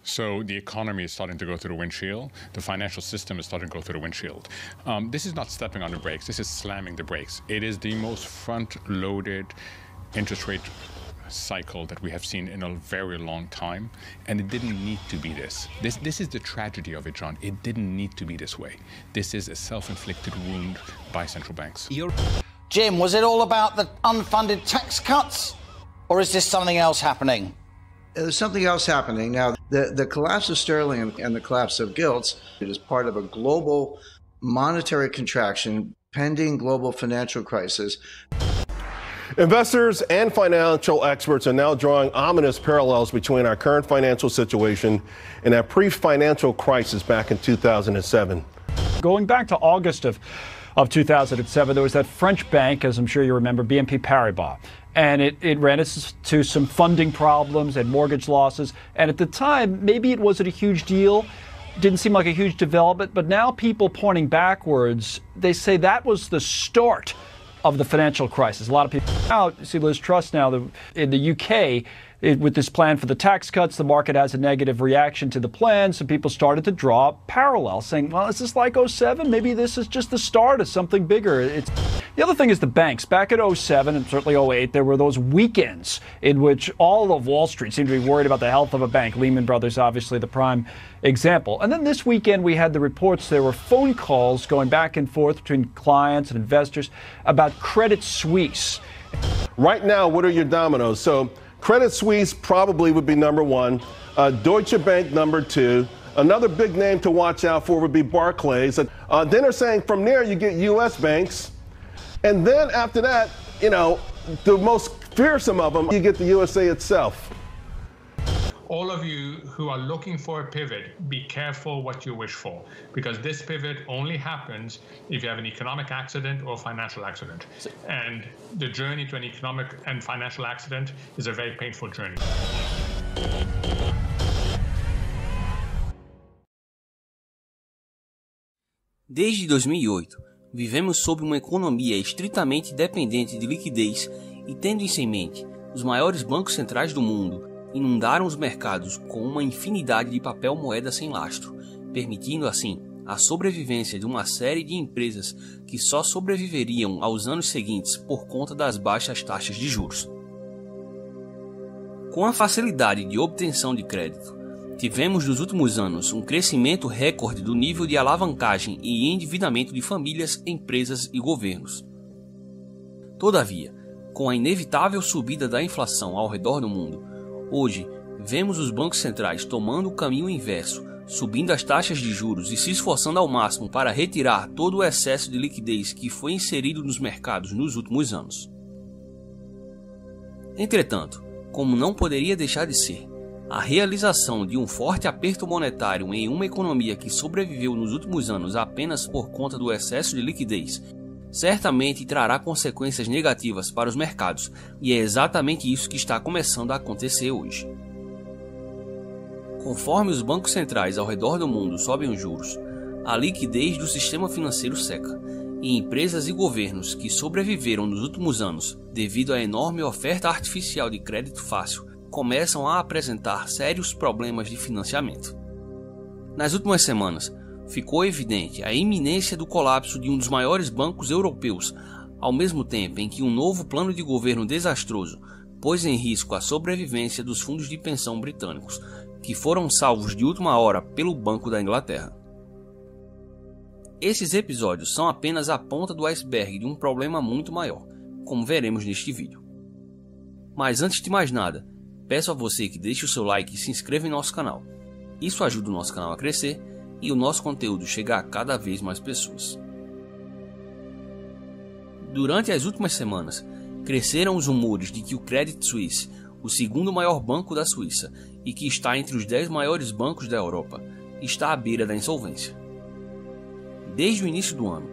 So the economy is starting to go through the windshield. The financial system is starting to go through the windshield. This is not stepping on the brakes. This is slamming the brakes. It is the most front-loaded interest rate cycle that we have seen in a very long time, and it didn't need to be this. This is the tragedy of it, John. It didn't need to be this way. This is a self-inflicted wound by central banks. Jim, was it all about the unfunded tax cuts, or is this something else happening? There's something else happening. Now, the collapse of sterling and the collapse of gilts is part of a global monetary contraction pending global financial crisis. Investors and financial experts are now drawing ominous parallels between our current financial situation and that pre-financial crisis back in 2007. Going back to August of 2007, there was that French bank, as I'm sure you remember, BNP Paribas. And it ran into some funding problems and mortgage losses. And at the time, maybe it wasn't a huge deal. Didn't seem like a huge development. But now people pointing backwards, they say that was the start of the financial crisis. A lot of people now see Liz Truss now in the UK with this plan for the tax cuts. The market has a negative reaction to the plan, so people started to draw parallels, saying, well, is this like 07? Maybe this is just the start of something bigger. The other thing is the banks. Back in 07 and certainly 08, there were those weekends in which all of Wall Street seemed to be worried about the health of a bank. Lehman Brothers, obviously, the prime example. And then this weekend, we had the reports. There were phone calls going back and forth between clients and investors about Credit Suisse. Right now, what are your dominoes? So Credit Suisse probably would be number one. Deutsche Bank number two. Another big name to watch out for would be Barclays. Then they're saying from there you get U.S. banks. And then after that, you know, the most fearsome of them, you get the USA itself. All of you who are looking for a pivot, be careful what you wish for, because this pivot only happens if you have an economic accident or financial accident. And the journey to an economic and financial accident is a very painful journey. Desde 2008, vivemos sob uma economia estritamente dependente de liquidez e tendo isso em mente, os maiores bancos centrais do mundo inundaram os mercados com uma infinidade de papel moeda sem lastro, permitindo assim a sobrevivência de uma série de empresas que só sobreviveriam aos anos seguintes por conta das baixas taxas de juros. Com a facilidade de obtenção de crédito, tivemos nos últimos anos um crescimento recorde do nível de alavancagem e endividamento de famílias, empresas e governos. Todavia, com a inevitável subida da inflação ao redor do mundo, hoje vemos os bancos centrais tomando o caminho inverso, subindo as taxas de juros e se esforçando ao máximo para retirar todo o excesso de liquidez que foi inserido nos mercados nos últimos anos. Entretanto, como não poderia deixar de ser, a realização de um forte aperto monetário em uma economia que sobreviveu nos últimos anos apenas por conta do excesso de liquidez certamente trará consequências negativas para os mercados, e é exatamente isso que está começando a acontecer hoje. Conforme os bancos centrais ao redor do mundo sobem os juros, a liquidez do sistema financeiro seca, e empresas e governos que sobreviveram nos últimos anos devido à enorme oferta artificial de crédito fácil começam a apresentar sérios problemas de financiamento. Nas últimas semanas, ficou evidente a iminência do colapso de um dos maiores bancos europeus, ao mesmo tempo em que um novo plano de governo desastroso pôs em risco a sobrevivência dos fundos de pensão britânicos, que foram salvos de última hora pelo Banco da Inglaterra. Esses episódios são apenas a ponta do iceberg de um problema muito maior, como veremos neste vídeo. Mas antes de mais nada, peço a você que deixe o seu like e se inscreva em nosso canal. Isso ajuda o nosso canal a crescer e o nosso conteúdo chegar a cada vez mais pessoas. Durante as últimas semanas, cresceram os rumores de que o Credit Suisse, o segundo maior banco da Suíça e que está entre os 10 maiores bancos da Europa, está à beira da insolvência. Desde o início do ano,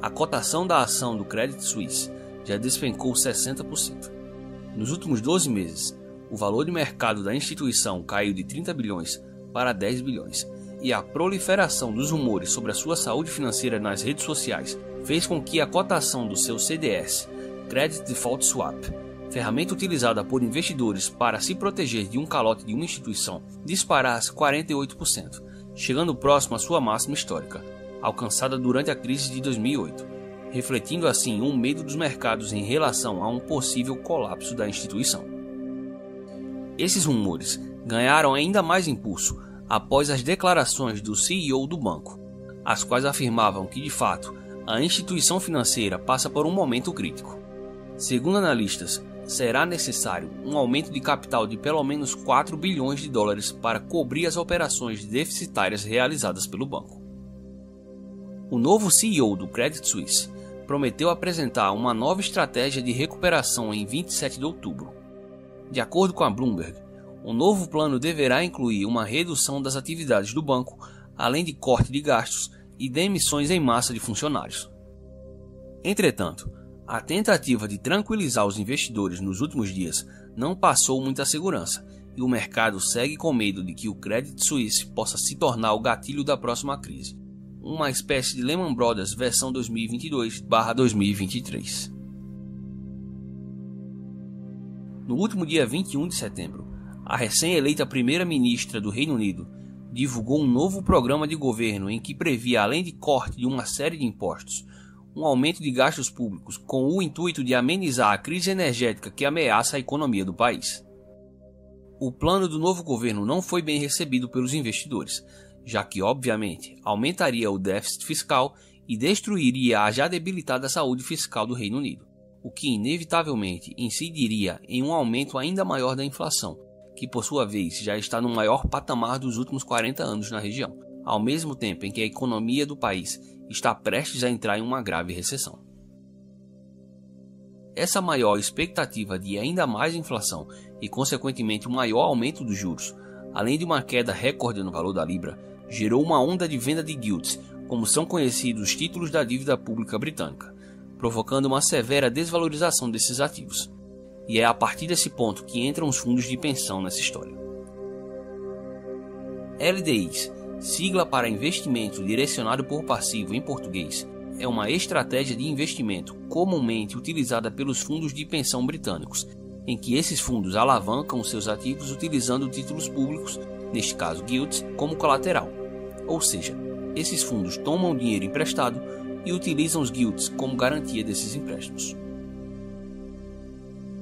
a cotação da ação do Credit Suisse já despencou 60%. Nos últimos 12 meses, o valor de mercado da instituição caiu de 30 bilhões para 10 bilhões, e a proliferação dos rumores sobre a sua saúde financeira nas redes sociais fez com que a cotação do seu CDS, Credit Default Swap, ferramenta utilizada por investidores para se proteger de um calote de uma instituição, disparasse 48%, chegando próximo à sua máxima histórica, alcançada durante a crise de 2008, refletindo assim um medo dos mercados em relação a um possível colapso da instituição. Esses rumores ganharam ainda mais impulso após as declarações do CEO do banco, as quais afirmavam que, de fato, a instituição financeira passa por um momento crítico. Segundo analistas, será necessário um aumento de capital de pelo menos 4 bilhões de dólares para cobrir as operações deficitárias realizadas pelo banco. O novo CEO do Credit Suisse prometeu apresentar uma nova estratégia de recuperação em 27 de outubro. De acordo com a Bloomberg, o novo plano deverá incluir uma redução das atividades do banco, além de corte de gastos e demissões em massa de funcionários. Entretanto, a tentativa de tranquilizar os investidores nos últimos dias não passou muita segurança, e o mercado segue com medo de que o Credit Suisse possa se tornar o gatilho da próxima crise, uma espécie de Lehman Brothers versão 2022/2023. No último dia 21 de setembro, a recém-eleita primeira-ministra do Reino Unido divulgou um novo programa de governo em que previa, além de corte de uma série de impostos, um aumento de gastos públicos com o intuito de amenizar a crise energética que ameaça a economia do país. O plano do novo governo não foi bem recebido pelos investidores, já que, obviamente, aumentaria o déficit fiscal e destruiria a já debilitada saúde fiscal do Reino Unido, o que inevitavelmente incidiria em um aumento ainda maior da inflação, que por sua vez já está no maior patamar dos últimos 40 anos na região, ao mesmo tempo em que a economia do país está prestes a entrar em uma grave recessão. Essa maior expectativa de ainda mais inflação e, consequentemente, um maior aumento dos juros, além de uma queda recorde no valor da libra, gerou uma onda de venda de gilts, como são conhecidos os títulos da dívida pública britânica, provocando uma severa desvalorização desses ativos. E é a partir desse ponto que entram os fundos de pensão nessa história. LDIs, sigla para investimento direcionado por passivo em português, é uma estratégia de investimento comumente utilizada pelos fundos de pensão britânicos, em que esses fundos alavancam seus ativos utilizando títulos públicos, neste caso gilts, como colateral. Ou seja, esses fundos tomam dinheiro emprestado e utilizam os gilts como garantia desses empréstimos.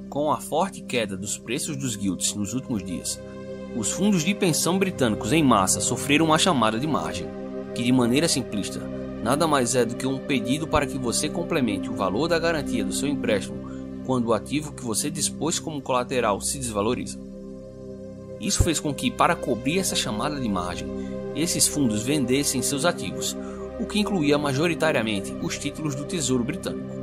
Com a forte queda dos preços dos gilts nos últimos dias, os fundos de pensão britânicos em massa sofreram uma chamada de margem, que de maneira simplista nada mais é do que um pedido para que você complemente o valor da garantia do seu empréstimo quando o ativo que você dispôs como colateral se desvaloriza. Isso fez com que, para cobrir essa chamada de margem, esses fundos vendessem seus ativos, o que incluía majoritariamente os títulos do Tesouro Britânico,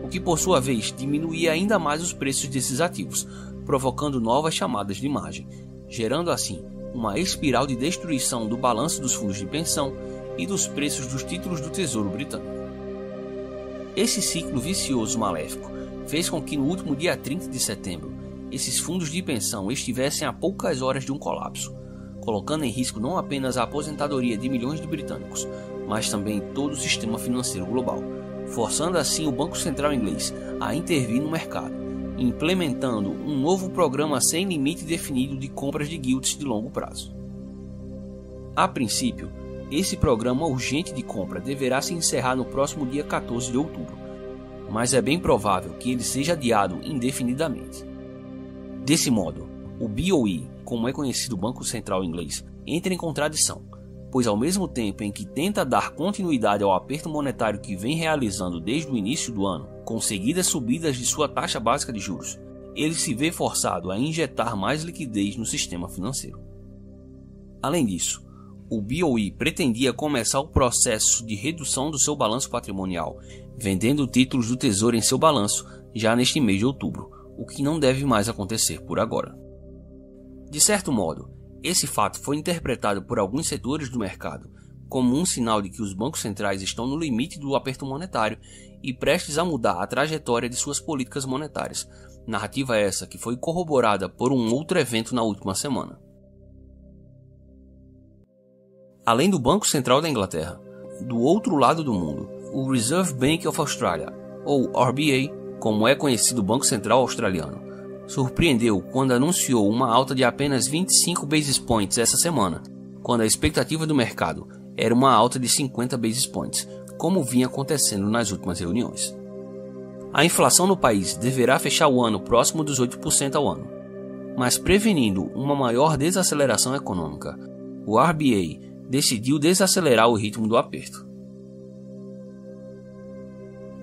o que por sua vez diminuía ainda mais os preços desses ativos, provocando novas chamadas de margem, gerando assim uma espiral de destruição do balanço dos fundos de pensão e dos preços dos títulos do Tesouro Britânico. Esse ciclo vicioso maléfico fez com que no último dia 30 de setembro esses fundos de pensão estivessem a poucas horas de um colapso, colocando em risco não apenas a aposentadoria de milhões de britânicos, mas também todo o sistema financeiro global, forçando assim o Banco Central inglês a intervir no mercado, implementando um novo programa sem limite definido de compras de gilts de longo prazo. A princípio, esse programa urgente de compra deverá se encerrar no próximo dia 14 de outubro, mas é bem provável que ele seja adiado indefinidamente. Desse modo, o BOE, como é conhecido o Banco Central inglês, entra em contradição, pois ao mesmo tempo em que tenta dar continuidade ao aperto monetário que vem realizando desde o início do ano, com seguidas subidas de sua taxa básica de juros, ele se vê forçado a injetar mais liquidez no sistema financeiro. Além disso, o BOE pretendia começar o processo de redução do seu balanço patrimonial, vendendo títulos do Tesouro em seu balanço já neste mês de outubro, o que não deve mais acontecer por agora. De certo modo, esse fato foi interpretado por alguns setores do mercado como um sinal de que os bancos centrais estão no limite do aperto monetário e prestes a mudar a trajetória de suas políticas monetárias, narrativa essa que foi corroborada por um outro evento na última semana. Além do Banco Central da Inglaterra, do outro lado do mundo, o Reserve Bank of Australia, ou RBA, como é conhecido o Banco Central Australiano, surpreendeu quando anunciou uma alta de apenas 25 basis points essa semana, quando a expectativa do mercado era uma alta de 50 basis points, como vinha acontecendo nas últimas reuniões. A inflação no país deverá fechar o ano próximo dos 8% ao ano, mas prevenindo uma maior desaceleração econômica, o RBA decidiu desacelerar o ritmo do aperto.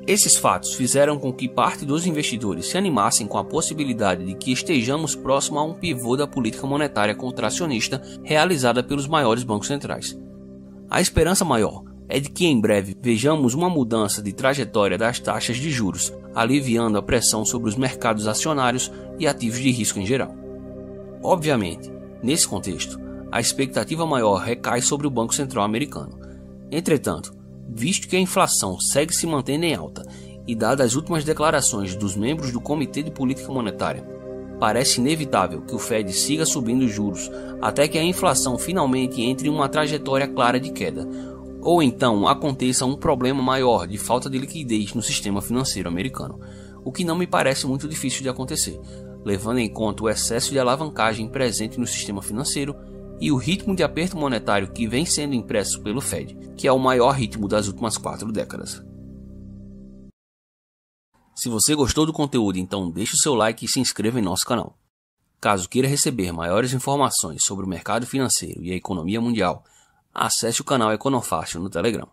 Esses fatos fizeram com que parte dos investidores se animassem com a possibilidade de que estejamos próximo a um pivô da política monetária contracionista realizada pelos maiores bancos centrais. A esperança maior é de que em breve vejamos uma mudança de trajetória das taxas de juros, aliviando a pressão sobre os mercados acionários e ativos de risco em geral. Obviamente, nesse contexto, a expectativa maior recai sobre o Banco Central americano. Entretanto, visto que a inflação segue se mantendo em alta e dadas as últimas declarações dos membros do Comitê de Política Monetária, parece inevitável que o Fed siga subindo os juros até que a inflação finalmente entre em uma trajetória clara de queda, ou então aconteça um problema maior de falta de liquidez no sistema financeiro americano, o que não me parece muito difícil de acontecer, levando em conta o excesso de alavancagem presente no sistema financeiro e o ritmo de aperto monetário que vem sendo impresso pelo Fed, que é o maior ritmo das últimas 4 décadas. Se você gostou do conteúdo, então deixe o seu like e se inscreva em nosso canal. Caso queira receber maiores informações sobre o mercado financeiro e a economia mundial, acesse o canal Econofácil no Telegram.